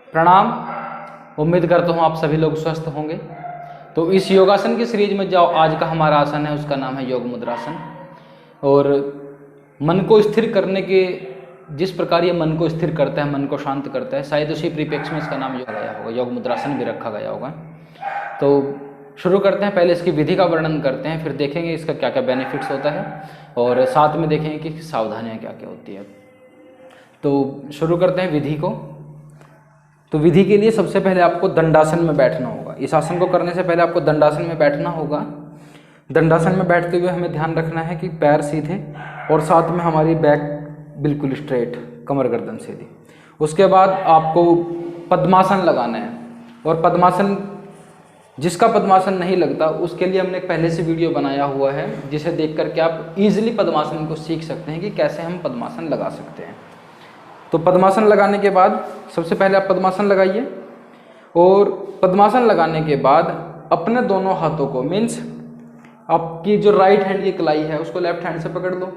प्रणाम। उम्मीद करता हूँ आप सभी लोग स्वस्थ होंगे। तो इस योगासन की सीरीज में जो आज का हमारा आसन है उसका नाम है योग मुद्रासन। और मन को स्थिर करने के जिस प्रकार ये मन को स्थिर करता है, मन को शांत करता है, शायद उसी परिप्रेक्ष्य में इसका नाम योग गया होगा, योग मुद्रासन भी रखा गया होगा। तो शुरू करते हैं। पहले इसकी विधि का वर्णन करते हैं, फिर देखेंगे इसका क्या क्या बेनिफिट्स होता है और साथ में देखेंगे कि सावधानियाँ क्या क्या होती है। तो शुरू करते हैं विधि को। तो विधि के लिए सबसे पहले आपको दंडासन में बैठना होगा। इस आसन को करने से पहले आपको दंडासन में बैठना होगा। दंडासन में बैठते हुए हमें ध्यान रखना है कि पैर सीधे और साथ में हमारी बैक बिल्कुल स्ट्रेट, कमर गर्दन सीधी। उसके बाद आपको पद्मासन लगाना है। और पद्मासन, जिसका पद्मासन नहीं लगता उसके लिए हमने पहले से वीडियो बनाया हुआ है, जिसे देख करके आप इजीली पद्मासन को सीख सकते हैं कि कैसे हम पद्मासन लगा सकते हैं। तो पद्मासन लगाने के बाद सबसे पहले आप पद्मासन लगाइए। और पद्मासन लगाने के बाद अपने दोनों हाथों को, मीन्स आपकी जो राइट हैंड की कलाई है उसको लेफ्ट हैंड से पकड़ लो।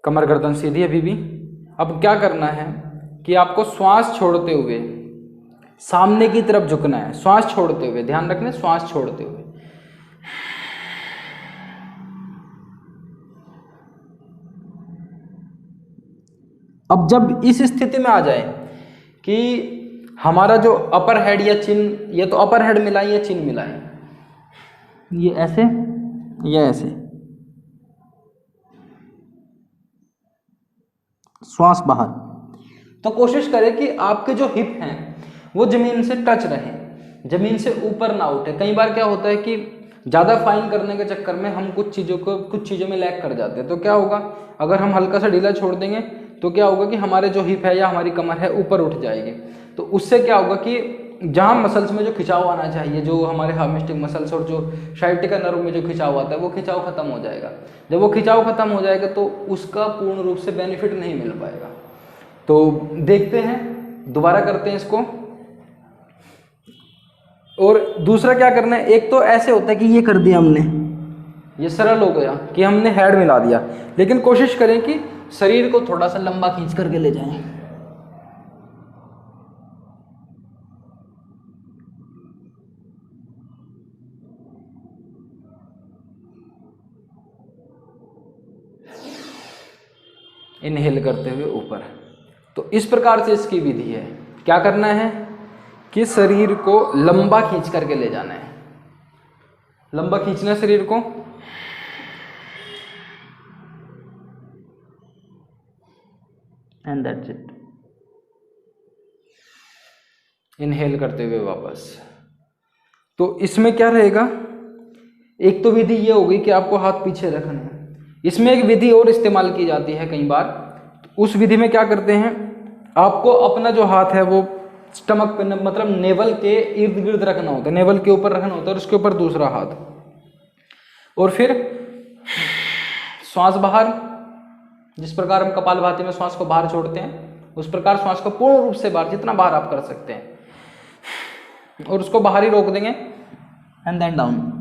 कमर गर्दन सीधी अभी भी। अब क्या करना है कि आपको श्वास छोड़ते हुए सामने की तरफ झुकना है। श्वास छोड़ते हुए, ध्यान रखना, श्वास छोड़ते हुए। अब जब इस स्थिति में आ जाए कि हमारा जो अपर हेड या चिन, ये तो अपर हेड मिलाएं या चिन मिलाएं, ये ऐसे या ऐसे, श्वास बाहर। तो कोशिश करें कि आपके जो हिप हैं वो जमीन से टच रहें, जमीन से ऊपर ना उठे। कई बार क्या होता है कि ज़्यादा फाइन करने के चक्कर में हम कुछ चीज़ों में लैग कर जाते हैं। तो क्या होगा, अगर हम हल्का सा ढीला छोड़ देंगे तो क्या होगा कि हमारे जो हिप है या हमारी कमर है ऊपर उठ जाएगी। तो उससे क्या होगा कि जहाँ मसल्स में जो खिंचाव आना चाहिए, जो हमारे हार्मस्टिक मसल्स और जो साइटिका नर्व में जो खिंचाव आता है, वो खिंचाव खत्म हो जाएगा। जब वो खिंचाव खत्म हो जाएगा तो उसका पूर्ण रूप से बेनिफिट नहीं मिल पाएगा। तो देखते हैं, दोबारा करते हैं इसको। और दूसरा क्या करना है, एक तो ऐसे होता है कि ये कर दिया हमने, ये सरल हो गया कि हमने हेड मिला दिया, लेकिन कोशिश करें कि शरीर को थोड़ा सा लंबा खींच करके ले जाएं। इनहेल करते हुए ऊपर। तो इस प्रकार से इसकी विधि है। क्या करना है कि शरीर को लंबा खींच करके ले जाना है। लंबा खींचना है शरीर को। And that's it. इनहेल करते हुए वापस। तो इसमें क्या रहेगा, एक तो विधि ये होगी कि आपको हाथ पीछे रखना है। इसमें एक विधि और इस्तेमाल की जाती है कई बार। तो उस विधि में क्या करते हैं, आपको अपना जो हाथ है वो स्टमक पे, मतलब नेवल के इर्द गिर्द रखना होता है, नेवल के ऊपर रखना होता है और उसके ऊपर दूसरा हाथ। और फिर श्वास बाहर, जिस प्रकार हम कपालभाति में श्वास को बाहर छोड़ते हैं उस प्रकार श्वास को पूर्ण रूप से बाहर, जितना बाहर आप कर सकते हैं, और उसको बाहर ही रोक देंगे। And then down.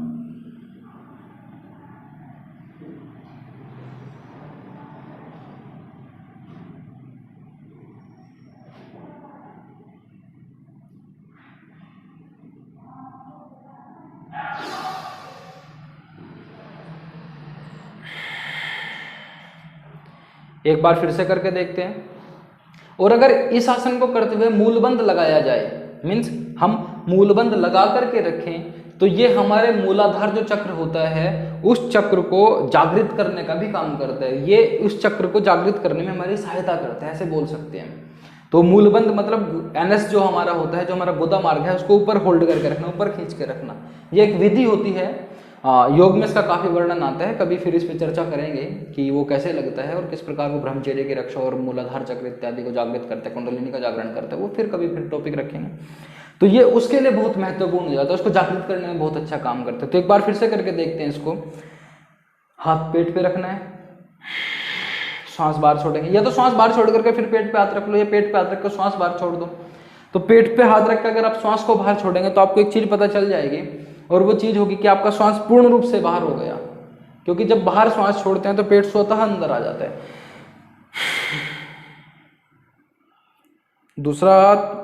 एक बार फिर से करके देखते हैं। और अगर इस आसन को करते हुए मूलबंध लगाया जाए, मीन्स हम मूलबंध लगा करके रखें, तो ये हमारे मूलाधार जो चक्र होता है उस चक्र को जागृत करने का भी काम करता है। ये उस चक्र को जागृत करने में हमारी सहायता करता है, ऐसे बोल सकते हैं। तो मूलबंध मतलब एनएस जो हमारा होता है, जो हमारा गुदा मार्ग है, उसको ऊपर होल्ड करके रखना, ऊपर खींच के रखना। ये एक विधि होती है। योग में इसका काफ़ी वर्णन आता है, कभी फिर इस पर चर्चा करेंगे कि वो कैसे लगता है और किस प्रकार वो ब्रह्मचर्य की रक्षा और मूलाधार चक्र इत्यादि को जागृत करता है, कुंडलिनी का जागरण करता है, वो फिर कभी फिर टॉपिक रखेंगे। तो ये उसके लिए बहुत महत्वपूर्ण हो जाता है, उसको जागृत करने में बहुत अच्छा काम करता है। तो एक बार फिर से करके देखते हैं इसको। हाथ पेट पे रखना है, श्वास बाहर छोड़ेंगे, या तो श्वास बाहर छोड़ करके फिर पेट पे हाथ रख लो, या पेट पे हाथ रख कर श्वास बाहर छोड़ दो। तो पेट पे हाथ रख कर अगर आप श्वास को बाहर छोड़ेंगे तो आपको एक चीज पता चल जाएगी, और वो चीज होगी कि आपका श्वास पूर्ण रूप से बाहर हो गया। क्योंकि जब बाहर श्वास छोड़ते हैं तो पेट स्वतः अंदर आ जाता है। दूसरा हाथ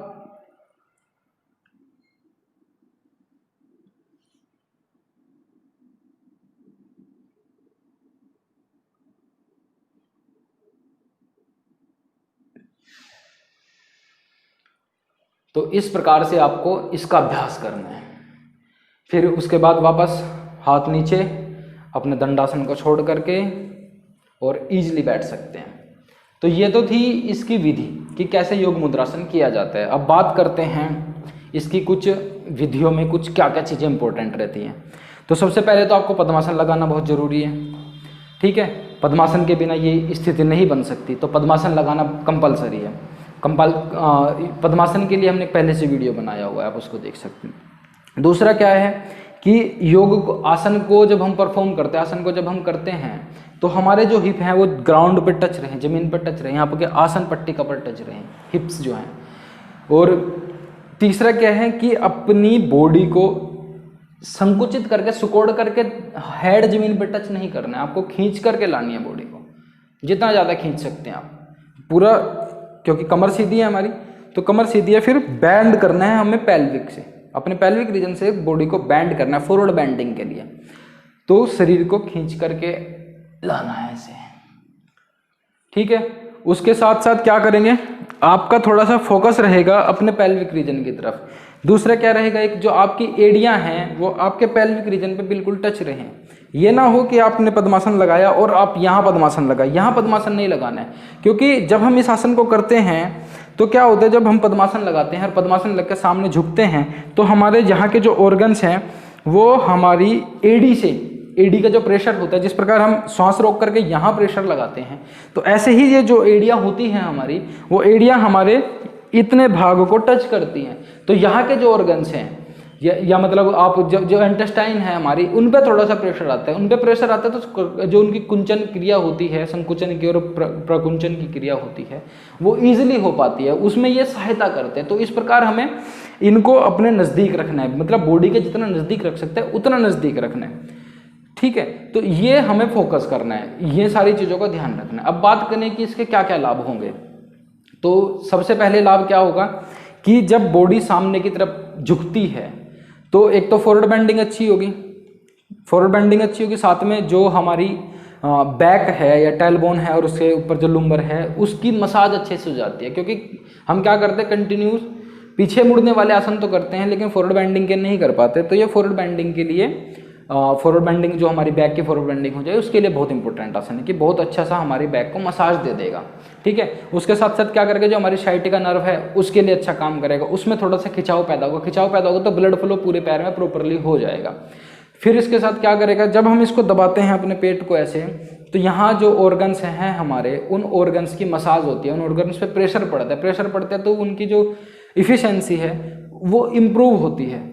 तो इस प्रकार से आपको इसका अभ्यास करना है। फिर उसके बाद वापस हाथ नीचे, अपने दंडासन को छोड़ करके और इजीली बैठ सकते हैं। तो ये तो थी इसकी विधि कि कैसे योग मुद्रासन किया जाता है। अब बात करते हैं इसकी कुछ विधियों में कुछ क्या क्या चीज़ें इंपॉर्टेंट रहती हैं। तो सबसे पहले तो आपको पद्मासन लगाना बहुत ज़रूरी है, ठीक है। पद्मासन के बिना ये स्थिति नहीं बन सकती, तो पद्मासन लगाना कंपलसरी है। पद्मासन के लिए हमने पहले से वीडियो बनाया हुआ है, आप उसको देख सकते हैं। दूसरा क्या है कि योग को, आसन को जब हम परफॉर्म करते हैं, आसन को जब हम करते हैं तो हमारे जो हिप हैं वो ग्राउंड पे टच रहें, जमीन पर टच रहें, यहाँ पर आसन पट्टिका पर टच रहें हिप्स जो हैं। और तीसरा क्या है कि अपनी बॉडी को संकुचित करके, सुकोड़ करके हेड जमीन पर टच नहीं करना है, आपको खींच करके लानी है बॉडी को, जितना ज़्यादा खींच सकते हैं आप पूरा, क्योंकि कमर सीधी है हमारी, तो कमर सीधी है। फिर बैंड करना है हमें पेल्विक से, अपने पेल्विक रीजन से बॉडी को बैंड करना है फॉरवर्ड बैंडिंग के लिए। तो शरीर को खींच करके लाना है ऐसे, ठीक है। उसके साथ साथ क्या करेंगे, आपका थोड़ा सा फोकस रहेगा अपने पेल्विक रीजन की तरफ। दूसरा क्या रहेगा, एक जो आपकी एड़ियां हैं वो आपके पेल्विक रीजन पे बिल्कुल टच रहें। ये ना हो कि आपने पद्मासन लगाया और आप यहाँ पद्मासन लगाए, यहाँ पद्मासन नहीं लगाना है। क्योंकि जब हम इस आसन को करते हैं तो क्या होता है, जब हम पद्मासन लगाते हैं और पद्मासन लग के सामने झुकते हैं तो हमारे यहाँ के जो ऑर्गन्स हैं वो हमारी एड़ी से, एड़ी का जो प्रेशर होता है, जिस प्रकार हम श्वास रोक करके यहाँ प्रेशर लगाते हैं, तो ऐसे ही ये जो एड़ियाँ होती हैं हमारी, वो एड़ियाँ हमारे इतने भाग को टच करती हैं। तो यहाँ के जो ऑर्गन्स हैं या मतलब आप जो इंटेस्टाइन है हमारी, उन पे थोड़ा सा प्रेशर आता है, उन पे प्रेशर आता है तो जो उनकी कुंचन क्रिया होती है, संकुचन की और प्रकुंचन की क्रिया होती है, वो ईजिली हो पाती है, उसमें ये सहायता करते हैं। तो इस प्रकार हमें इनको अपने नज़दीक रखना है, मतलब बॉडी के जितना नज़दीक रख सकते हैं उतना नज़दीक रखना है, ठीक है। तो ये हमें फोकस करना है, ये सारी चीज़ों का ध्यान रखना है। अब बात करें कि इसके क्या क्या लाभ होंगे, तो सबसे पहले लाभ क्या होगा कि जब बॉडी सामने की तरफ झुकती है तो एक तो फॉरवर्ड बेंडिंग अच्छी होगी, फॉरवर्ड बेंडिंग अच्छी होगी, साथ में जो हमारी बैक है या टेलबोन है और उसके ऊपर जो लुम्बर है उसकी मसाज अच्छे से हो जाती है। क्योंकि हम क्या करते हैं, कंटिन्यूस पीछे मुड़ने वाले आसन तो करते हैं लेकिन फॉरवर्ड बेंडिंग के नहीं कर पाते। तो ये फॉरवर्ड बेंडिंग के लिए, फॉरवर्ड बेंडिंग जो हमारी बैक की फॉरवर्ड बेंडिंग हो जाए उसके लिए बहुत इंपॉर्टेंट आसन है कि बहुत अच्छा सा हमारी बैक को मसाज दे देगा, ठीक है। उसके साथ साथ क्या करेगा, जो हमारी साइटिका नर्व है उसके लिए अच्छा काम करेगा, उसमें थोड़ा सा खिंचाव पैदा होगा, खिंचाव पैदा होगा तो ब्लड फ्लो पूरे पैर में प्रॉपरली हो जाएगा। फिर इसके साथ क्या करेगा, जब हम इसको दबाते हैं अपने पेट को ऐसे, तो यहाँ जो ऑर्गन्स हैं हमारे, उन ऑर्गन्स की मसाज होती है, उन ऑर्गन्स पे प्रेशर पड़ता है, प्रेशर पड़ता है तो उनकी जो इफिशिएंसी है वो इम्प्रूव होती है,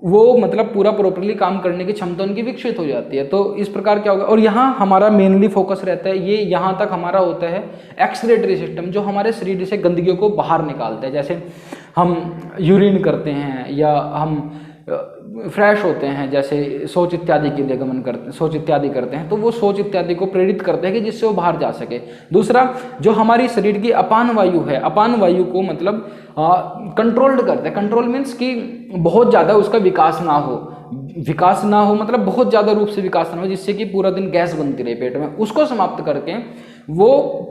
वो मतलब पूरा प्रॉपरली काम करने की क्षमता उनकी विकसित हो जाती है। तो इस प्रकार क्या होगा, और यहाँ हमारा मेनली फोकस रहता है, ये यहाँ तक हमारा होता है एक्सक्रीटरी सिस्टम, जो हमारे शरीर से गंदगियों को बाहर निकालता है। जैसे हम यूरिन करते हैं या हम फ्रेश होते हैं, जैसे शौच इत्यादि के लिए गमन करते हैं, शौच इत्यादि करते हैं, तो वो शौच इत्यादि को प्रेरित करते हैं कि जिससे वो बाहर जा सके। दूसरा, जो हमारी शरीर की अपान वायु है, अपान वायु को मतलब कंट्रोल्ड करते हैं। कंट्रोल मीन्स कि बहुत ज़्यादा उसका विकास ना हो, विकास ना हो मतलब बहुत ज़्यादा रूप से विकास ना हो, जिससे कि पूरा दिन गैस बनती रहे पेट में, उसको समाप्त करके वो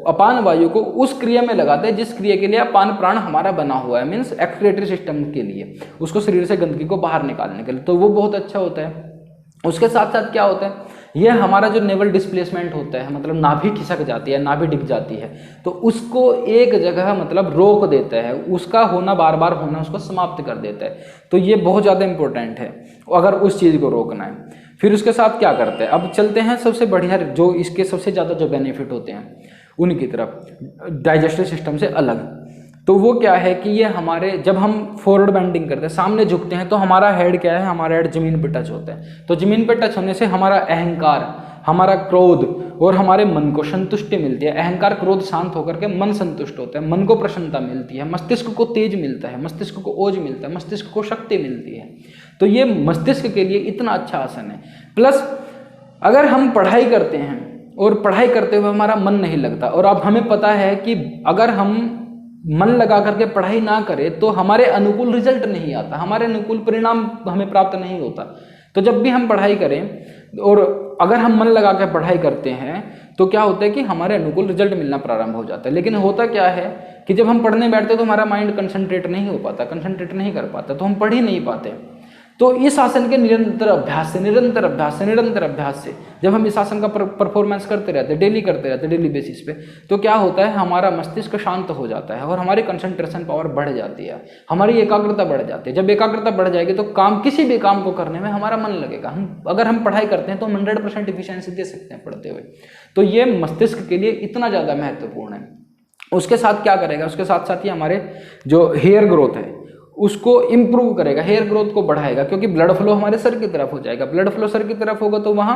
अपान वायु को उस क्रिया में लगाते हैं जिस क्रिया के लिए अपान प्राण हमारा बना हुआ है, मीन्स एक्सक्रीटरी सिस्टम के लिए, उसको शरीर से गंदगी को बाहर निकालने के लिए, तो वो बहुत अच्छा होता है। उसके साथ साथ क्या होता है, ये हमारा जो नेवल डिस्प्लेसमेंट होता है, मतलब नाभि खिसक जाती है, नाभि डिग जाती है, तो उसको एक जगह मतलब रोक देता है, उसका होना बार बार होना उसको समाप्त कर देता है। तो ये बहुत ज़्यादा इंपॉर्टेंट है अगर उस चीज़ को रोकना है। फिर उसके साथ क्या करते हैं, अब चलते हैं सबसे बढ़िया, जो इसके सबसे ज़्यादा जो बेनिफिट होते हैं उनकी तरफ, डाइजेस्टिव सिस्टम से अलग। तो वो क्या है कि ये हमारे, जब हम फॉरवर्ड बेंडिंग करते हैं, सामने झुकते हैं, तो हमारा हेड क्या है, हमारा हेड जमीन पे टच होता है। तो जमीन पे टच होने से हमारा अहंकार, हमारा क्रोध और हमारे मन को संतुष्टि मिलती है। अहंकार क्रोध शांत होकर के मन संतुष्ट होता है, मन को प्रसन्नता मिलती है, मस्तिष्क को तेज मिलता है, मस्तिष्क को ओज मिलता है, मस्तिष्क को शक्ति मिलती है। तो ये मस्तिष्क के लिए इतना अच्छा आसन है। प्लस अगर हम पढ़ाई करते हैं और पढ़ाई करते हुए हमारा मन नहीं लगता, और अब हमें पता है कि अगर हम मन लगा करके पढ़ाई ना करें तो हमारे अनुकूल रिजल्ट नहीं आता, हमारे अनुकूल परिणाम हमें प्राप्त नहीं होता। तो जब भी हम पढ़ाई करें और अगर हम मन लगा कर पढ़ाई करते हैं तो क्या होता है कि हमारे अनुकूल रिजल्ट मिलना प्रारंभ हो जाता है। लेकिन होता क्या है कि जब हम पढ़ने बैठते हैं तो हमारा माइंड कंसंट्रेट नहीं हो पाता, कंसंट्रेट नहीं कर पाता, तो हम पढ़ ही नहीं पाते। तो इस आसन के निरंतर अभ्यास से जब हम इस आसन का परफॉर्मेंस करते रहते, डेली करते रहते, डेली बेसिस पे, तो क्या होता है, हमारा मस्तिष्क शांत हो जाता है और हमारी कंसंट्रेशन पावर बढ़ जाती है, हमारी एकाग्रता बढ़ जाती है। जब एकाग्रता बढ़ जाएगी तो किसी भी काम को करने में हमारा मन लगेगा। अगर हम पढ़ाई करते हैं तो हम 100% इफिशिएंसी दे सकते हैं पढ़ते हुए। तो ये मस्तिष्क के लिए इतना ज़्यादा महत्वपूर्ण है। उसके साथ क्या करेगा, उसके साथ साथ ही हमारे जो हेयर ग्रोथ है उसको इम्प्रूव करेगा, हेयर ग्रोथ को बढ़ाएगा, क्योंकि ब्लड फ्लो हमारे सर की तरफ हो जाएगा। ब्लड फ्लो सर की तरफ होगा तो वहाँ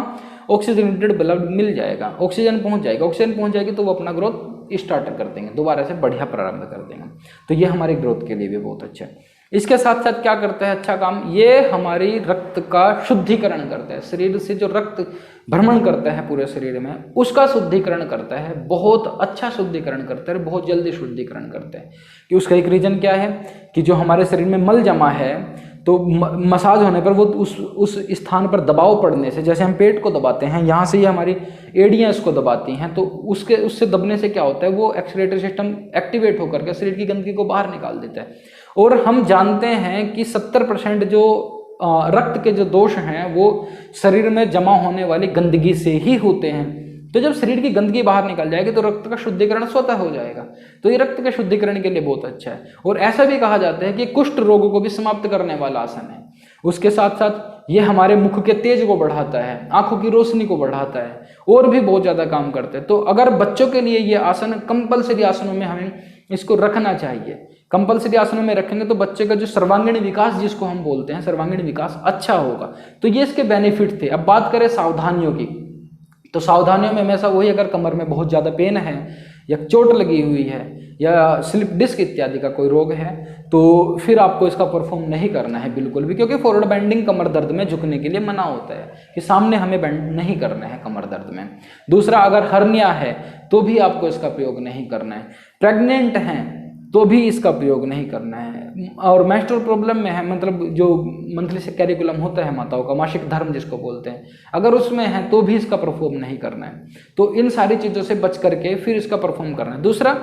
ऑक्सीजनेटेड ब्लड मिल जाएगा, ऑक्सीजन पहुँच जाएगा, ऑक्सीजन पहुँच जाएगी तो वो अपना ग्रोथ स्टार्ट कर देंगे, दोबारा से बढ़िया प्रारंभ कर देंगे। तो ये हमारी ग्रोथ के लिए भी बहुत अच्छा है। इसके साथ साथ क्या करता है अच्छा काम, ये हमारी रक्त का शुद्धिकरण करता है। शरीर से जो रक्त भ्रमण करता है पूरे शरीर में उसका शुद्धिकरण करता है, बहुत अच्छा शुद्धिकरण करता है, बहुत जल्दी शुद्धिकरण करता है। कि उसका एक रीजन क्या है कि जो हमारे शरीर में मल जमा है तो मसाज होने पर वो उस स्थान पर दबाव पड़ने से, जैसे हम पेट को दबाते हैं, यहाँ से ये हमारी एड़ियाँ इसको दबाती हैं, तो उससे दबने से क्या होता है, वो एक्सक्रीटरी सिस्टम एक्टिवेट होकर के शरीर की गंदगी को बाहर निकाल देता है। और हम जानते हैं कि 70% जो रक्त के जो दोष हैं वो शरीर में जमा होने वाली गंदगी से ही होते हैं। तो जब शरीर की गंदगी बाहर निकल जाएगी तो रक्त का शुद्धिकरण स्वतः हो जाएगा। तो ये रक्त के शुद्धिकरण के लिए बहुत अच्छा है। और ऐसा भी कहा जाता है कि कुष्ठ रोगों को भी समाप्त करने वाला आसन है। उसके साथ साथ ये हमारे मुख के तेज को बढ़ाता है, आंखों की रोशनी को बढ़ाता है, और भी बहुत ज़्यादा काम करते हैं। तो अगर बच्चों के लिए ये आसन कंपल्सरी आसनों में हमें इसको रखना चाहिए। कंपल्सरी आसनों में रखेंगे तो बच्चे का जो सर्वांगीण विकास जिसको हम बोलते हैं, सर्वांगीण विकास अच्छा होगा। तो ये इसके बेनिफिट थे। अब बात करें सावधानियों की, तो सावधानियों में हमेशा वही, अगर कमर में बहुत ज़्यादा पेन है या चोट लगी हुई है या स्लिप डिस्क इत्यादि का कोई रोग है तो फिर आपको इसका परफॉर्म नहीं करना है बिल्कुल भी, क्योंकि फॉरवर्ड बेंडिंग कमर दर्द में झुकने के लिए मना होता है कि सामने हमें बेंड नहीं करना है कमर दर्द में। दूसरा, अगर हर्निया है तो भी आपको इसका प्रयोग नहीं करना है। प्रेग्नेंट हैं तो भी इसका प्रयोग नहीं करना है। और मेंस्ट्रुअल प्रॉब्लम में है, मतलब जो मंथली से कैरिकुलम होता है माताओं का, मासिक धर्म जिसको बोलते हैं, अगर उसमें है तो भी इसका परफॉर्म नहीं करना है। तो इन सारी चीज़ों से बच करके फिर इसका परफॉर्म करना है। दूसरा,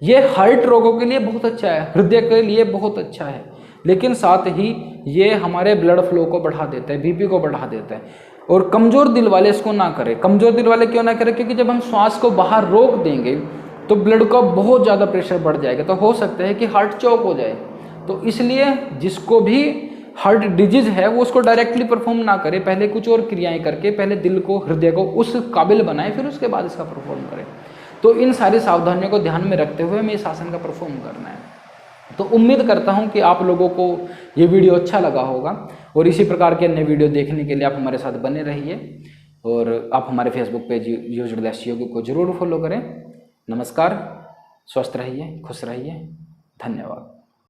ये हार्ट रोगों के लिए बहुत अच्छा है, हृदय के लिए बहुत अच्छा है, लेकिन साथ ही ये हमारे ब्लड फ्लो को बढ़ा देता है, बीपी को बढ़ा देता है। और कमज़ोर दिल वाले इसको ना करें। कमज़ोर दिल वाले क्यों ना करें, क्योंकि जब हम श्वास को बाहर रोक देंगे तो ब्लड का बहुत ज़्यादा प्रेशर बढ़ जाएगा, तो हो सकता है कि हार्ट चौक हो जाए। तो इसलिए जिसको भी हार्ट डिजीज है वो उसको डायरेक्टली परफॉर्म ना करे, पहले कुछ और क्रियाएं करके पहले दिल को, हृदय को उस काबिल बनाए, फिर उसके बाद इसका परफॉर्म करें। तो इन सारी सावधानियों को ध्यान में रखते हुए हमें इस आसन का परफॉर्म करना है। तो उम्मीद करता हूं कि आप लोगों को ये वीडियो अच्छा लगा होगा, और इसी प्रकार के अन्य वीडियो देखने के लिए आप हमारे साथ बने रहिए, और आप हमारे फेसबुक पेज यूज्ड योगी को जरूर फॉलो करें। नमस्कार, स्वस्थ रहिए, खुश रहिए, धन्यवाद।